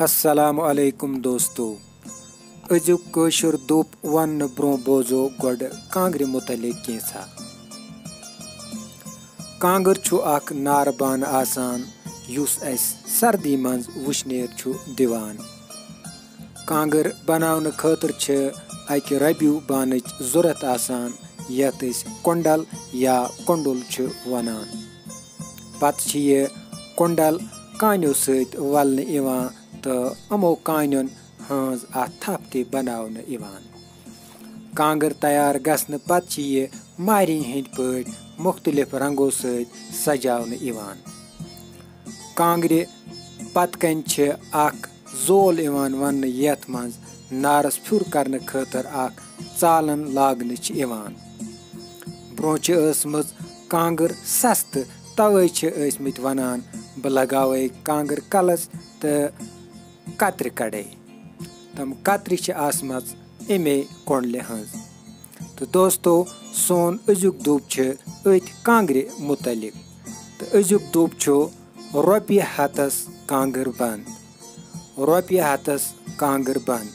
अस्सलामु अलैकुम दोस्तों अजुक कशुर दुप वन ब्रो बोजो गोड कांग्रे मुतलिक कैसा कांगर छु आक नारबान आसान युस अस सर्दी मंज वुशनेर छु दिवान। कांगर बनावन खतर छ अक रब्यू बानच जरूरत आसान यत अस कोंडल या कोंडुल छु वनान। पत छ ये कोंडल कान्यो सत वलने इवान तो अमो कान्यन हंज थप ते बनावन इवान। कांगर तैयार गसन पत छ ये मारी हिंद पट मुख्तलिफ रंगों सत सजावन इवान। कांगरे पत कन छ अक जोल इवान वन यथ मंज नारस फ्यूर करने खतर अक चालन लागन छ इवान। ब्रो छ असमज कांगर सस्त तवे छ असमित वनान ब लगावे कांगर कलस तो कतर कड़े तम कतर छ आसमज इमे कोंडले हंज। तो दोस्तों सोन अजुक दुप छ अथ कांगरे मुतलिक तो अजुक दुप छो रोपिय हतस कांगर बंद। रोपिय हतस कांगर बंद।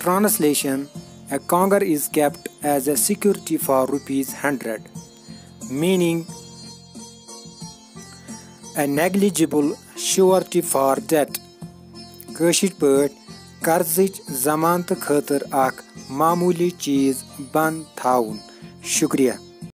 Translation: A conger is kept as a security for ₹100, meaning a negligible surety for debt. कशिट पट कर्जच जमानत खतर अक मामूली चीज बंद थाउन। शुक्रिया।